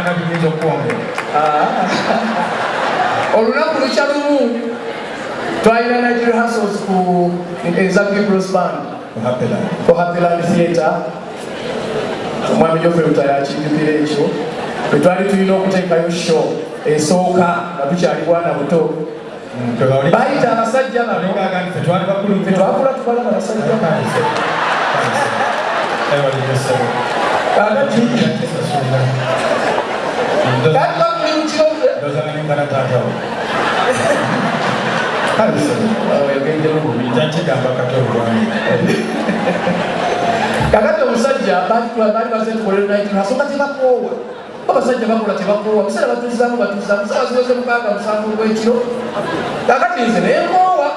kakati nizo kuombe. Olunaku luchalumu twalina night rehearsals ku Executive Blues Band for Happy Land Theatre. Omwami Joffe Lutayakijjukira ekyo bwe twali tulina okuteekayo show esooka nga tukyali bwana buto. Bayita abasajja bano fetwakula tubala abasajja kakati omusajja bali baze tukolera night nasooka tebakoowa abasajja bakola tebakoowa musala batuzaamu musala ziweze mukaaga musanvu gw'ekiro kakati nze nenkoowa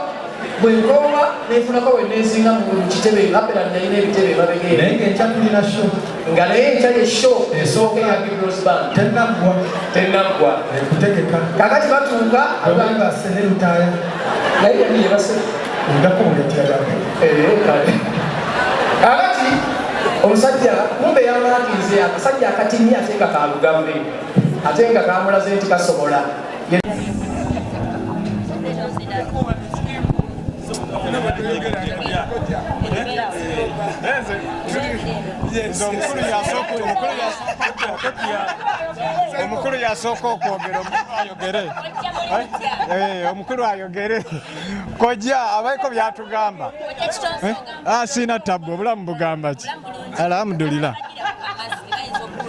bwenkoowa nefunako weneesinga mu kitebe apera nalina ebitebe emabegere naye ng'enkya tulina show nga naye enkya ye show esooka ya Blues Band tennaggwa kutegeka kakati batuuka abali basene Lutaya naye yali yebase kale kakati omusajja kumbe yamalakinze akasajja akatinnya ate nga kalugambe ate nga kamulaze nti kasobola omukulu yasooka okwogera omukulu ayogere Kojja abaliko byatugamba siina tabbu obulamu bugamba ki alhamdulillah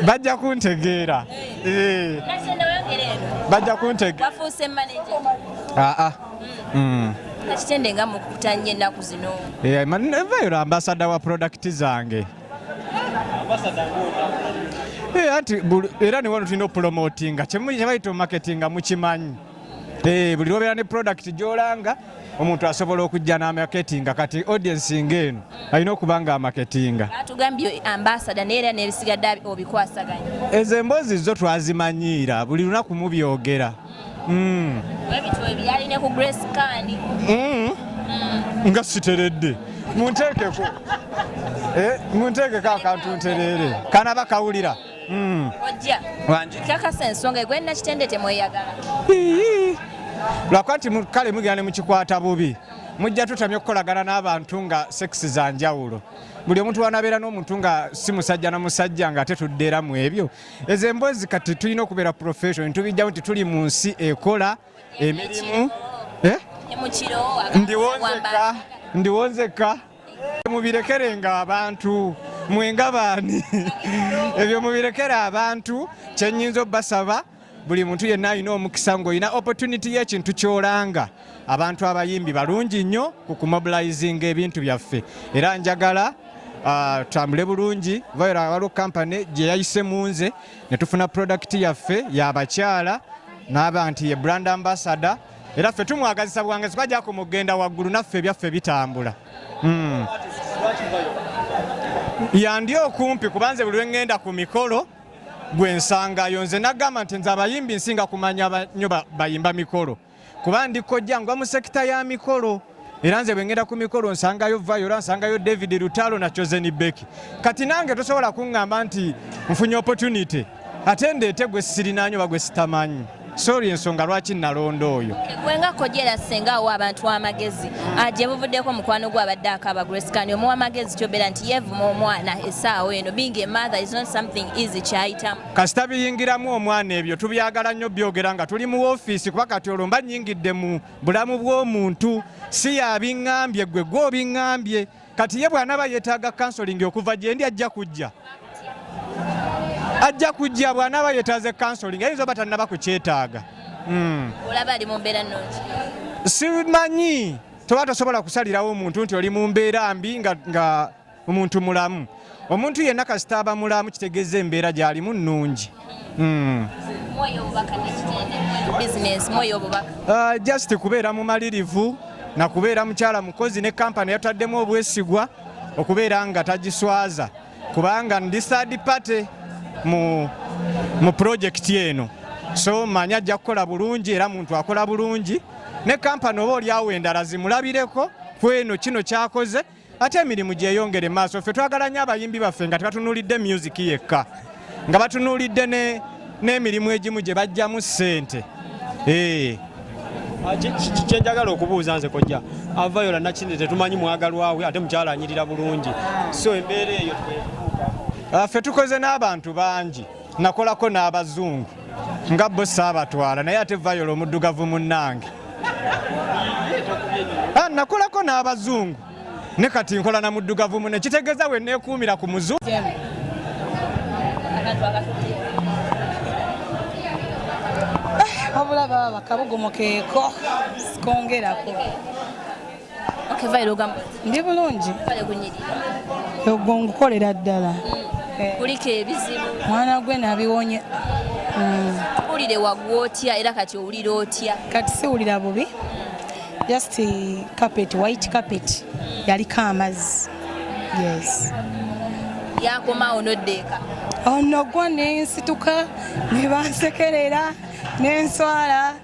bajja kuntegeera bajja kuntegeera Nakitende nga mukutanye ennaku zino. Viola ambassador wa product zange. Ati era ne wano tulina promotinga kyebayita marketinga mukimanyi. Buli lwobeera ne product gy'olanga omuntu asobola okujja n'amaketinga kati audience ng'eno alina okuba nga amaketinga. Atugambye ambassador neera n'ebisigadde obikwasaganya. Ezo emboozi zo twazimanyiira buli lunaku mubyogera. Yaline ku Grace Kandi. Nga siteredde. Munteekeko. Munteekeko akantu ntereere. Kana bakawulira. Kojja. Wangi. Kakasa ensonga gwe Nakitende temweyagala. Lwakwati kale mugenda ne mukikwata bubi. Mujja tutamye okukolagana n'abantu nga sex za njawulo. Buli omuntu wanabeera n'omuntu nga si musajja na musajja nga tetuddeera mu ebyo. Ezo emboozi kati tulina okubeera profession tubijjawo nti tuli mu nsi ekola emirimu. Ndiwonzeka mubirekerenga abantu mwenga baani ebyo mubirekere abantu kyenyinza obbasaba buli muntu yenna alina omukisa ng'olina opportunity y'ekintu ky'olanga abantu abayimbi balungi nnyo ku kumobilizinga ebintu byaffe era njagala tutambule bulungi Viola waliwo kampani gye yayise mu nze ne tufuna product yaffe y'abakyala n'aba nti ye brand ambassador era ffe tumwagazisa bwange twajjako mugenda waggulu naffe ebyaffe bitambula. Yandi okumpi kubanze buli lwengenda ku mikolo gwensangayo nze nagamba nti nze abayimbi nsinga kumanya nnyo bayimba mikolo kuba ndi Kojja ngwa mu sekita ya mikolo era nze bwengenda ku mikolo nsangayo Viola nsangayo David Lutalo na Chozeni Beki kati nange tosobola kuŋŋamba nti nfunye opportunity ate ndeete gwe sirina nnyo bagwe sitamanyi. Sorry ensonga lwaki nalondo oyo. Gwenga Kojja sengawo abantu amagezi gye buvuddeko mukwano gw'abadde akaba Grace Kandi omuwa amagezi kyobera nti yevuma omwana essaawo eno being a mother is not something easy kyayitamu. Kasita biyingiramu omwana ebyo tubyagala nnyo byogera nga tuli mu woofiisi kuba kati olwo mba nnyingidde mu bulamu bw'omuntu si yabiŋŋambye gwe gw'obiŋŋambye kati ye bw'anaaba yeetaaga counseling okuva gye ndi ajja kujja bw'anaaba yeetaaze counseling ayinza oba tannaba kukyetaaga. Olaba ali mu mbeera nnungi. Simanyi toba tosobola kusalirawo omuntu nti oli mu mbeera mbi nga omuntu mulamu. Omuntu yenna kasita aba mulamu kitegeeza embeera gy'alimu nnungi. Mwoyo obubaka Nakitende business mwoyo obubaka. Just kubeera mumalirivu na kubeera mukyala mukozi ne kampani yataddemu obwesigwa okubeera nga tagiswaza kubanga ndi third party mu project eno so manya ajja kukola bulungi era muntu akola bulungi ne kampani oba oliawo endala zimulabireko kweno kino kyakoze ate emirimu gyeyongere maaso ffe twagala nnyo abayimbi baffe nga tebatunuulidde music yekka nga batunuulidde n'emirimu egimu gye bajjamu ssente. Kyenjagala okubuuza nze Kojja Viola Nakitende tetumanyi mwagalwawe ate mukyala anyirira bulungi, so embeera eyo ffe tukoze n'abantu bangi, nakolako n'abazungu nga bo saabatwala naye ate Viola omuddugavu munnange. Nakolako n'abazungu ne kati nkola na muddugavu munne, kitegeeza we neekuumira ku muzungu. Wabula baba kabugomokeeko sikongerako. Okay, Viola ogamba ndi bulungi ogwo ngukolera ddala. kuliko ebizibu Mwana gwe nabiwonye. Owulire waggwa otya era kati owulira otya? Kati siwulira bubi. Just carpet, white carpet. Yaliko amazzi. Yes. Yakomawo n'oddeeka. Ono gwa nensituka ne bansekerera nenswala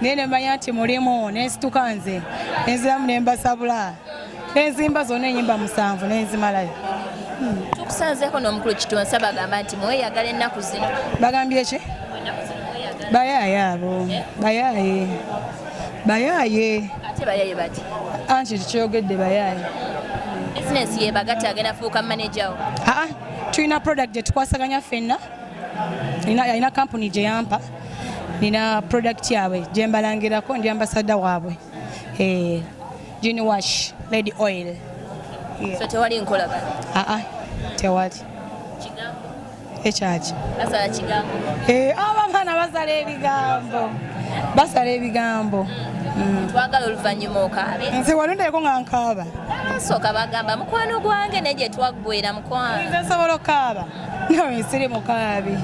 nene manya nti mulimu nensituka nze nenziramu nembasabula nenzimba zonna ennyimba 7 nenzimalayo. Tukusanzeeko n'omukulu Kitonsa bagamba nti mweyagala ennaku zino. Bagambye ki? Bayaaye abo. Bayaaye. Ate bayaaye bati? Anti tukyogedde bayaaye. Bizinesi yebagatta agenda fuuka manager wo? Tulina product gye tukwasaganya ffenna. Alina company gye yampa. Nina product yaabwe gye mbalangirako ndi ambassador waabwe. Gin wash, lady oil. So tewali nkolagana? Tewali. Kigambo? Ekyaki? Basala kigambo? Abaana basala ebigambo. Twagala oluvannyuma okaabe. Nze walondeko nga nkaaba. Sooka bagamba mukwano gwange ne gye twaggwera mukwano. Nze nsobola okaaba. Nawe nsiri mukaabi.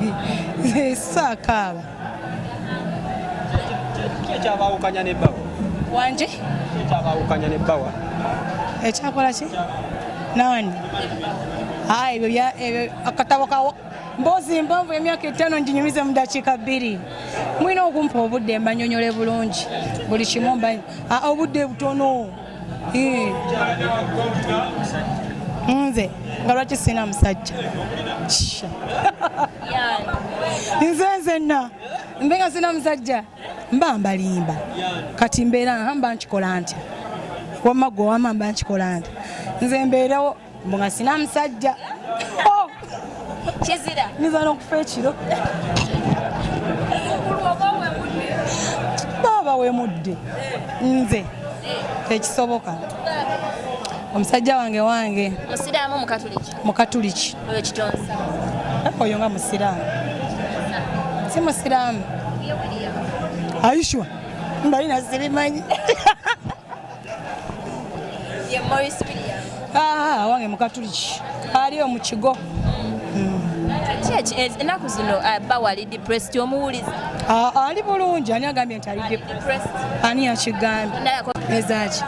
Saakaaba. Ekyabaawukanya n'ebbawa. Wanje? Ekyabaawukanya n'ebbawa. Ekyakola ki? Nani? Ebyo akatabo kawo. Mboozi mpanvu emyaka 5 nginyumize mu dakiika 2. Mwina okumpa obudde mbanyonyole bulungi. Buli kimu mba obudde butono. Nze nga lwaki sina musajja. Nze nzenna mbenga sina musajja mba mbalimba kati mbeera mba nkikola ntya wamaggo wama mba nkikola ntya nze mbeerawo mbonga sina musajja Kizira niza n'okufa ekiro baba wemudde nze tekisoboka. Omusajja wange musiraamu mukatuliki oyo Kitonsa oyo nga musiraamu si musiraamu Aishwa mbalina sirimanyi wange mukatuliki aliyo mu kigo. Ennaku zino bawali depressed omuwuliza? Ali bulungi. Ani agambye nti ali depressed? Ani akigambye? Mesach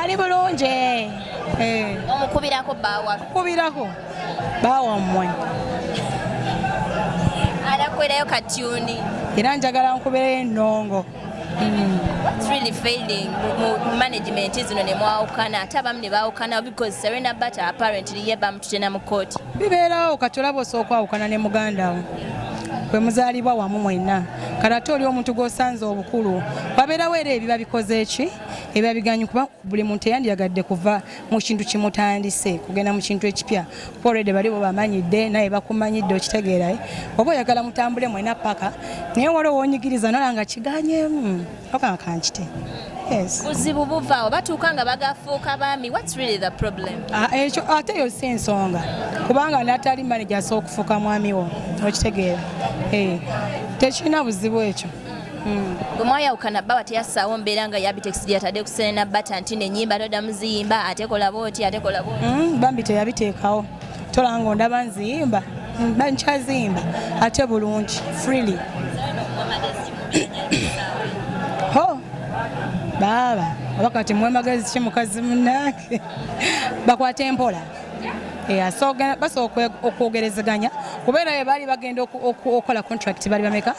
ali bulungi. Omukubirako baawa? Kubirako baawa mmwe. Alakwerayo katyuni era njagala nkubirayo ennongo. What's really failing mu management zino ne mwawukana ate abamu ne baawukana because Serena Bata apparently ye bamututena mu kooti? Bibeerawo kati olaba osooka awukana ne muganda wo bwe muzaalibwa wamu mwenna kati ate oli omuntu gw'osanze obukulu wabeerawo era ebiba bikoze eki ebiba biganyu kuba buli muntu eyandiyagadde kuva mu kintu kimutandise kugenda mu kintu ekipya kuba olwedde bali bo bamanyidde naye bakumanyidde okitegeerayo oba oyagala mutambule mwena paka naye waliwo woonyigiriza nala nga kiganyemu okankite. Yes. Buzibu buvaawo batuuka nga bagafuuka baami. What's really the problem? Ekyo ate yo si nsonga kubanga n'atali manager asobola okufuuka mwami wo okitegeera. Tekirina buzibu ekyo. Bwe mwayawukana bba teyassaawo mbeera nga yabitex gyatadde ku Serena Bata nti n'ennyimba toda muziyimba ate kola booti ate kola booti. Bambi teyabiteekawo tolanga ondaba nziyimba nkyaziyimba ate bulungi freely. Baba wakati mwemagezi ki mukazi munnange bakwata empola basooka okwogerezeganya kubeera bwe baali bagenda okukola contract bali bameka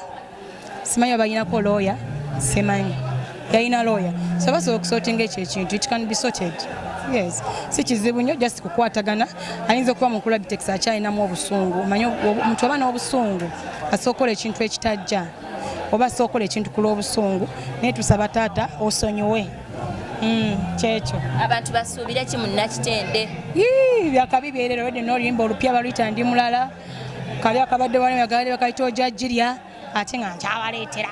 simanyi balinako lawyer simanyi yalina lawyer so basobola okusortinga ekyo ekintu it can be sorted. Yes, si kizibu nnyo just kukwatagana ayinza okuba mukula bitex akyalinamu obusungu manyi omuntu aba n'obusungu asookola ekintu ekitajja oba asookola ekintu ku lw'obusungu naye tusaba taata osonyiwe kyekyo abantu basuubire ki mu Nakitende byakabi byerera wedde n'oluyimba olupya baluyita ndi mulala kabi akabadde wali bagadde bakayita ojja jirya ate nga nkyabaleetera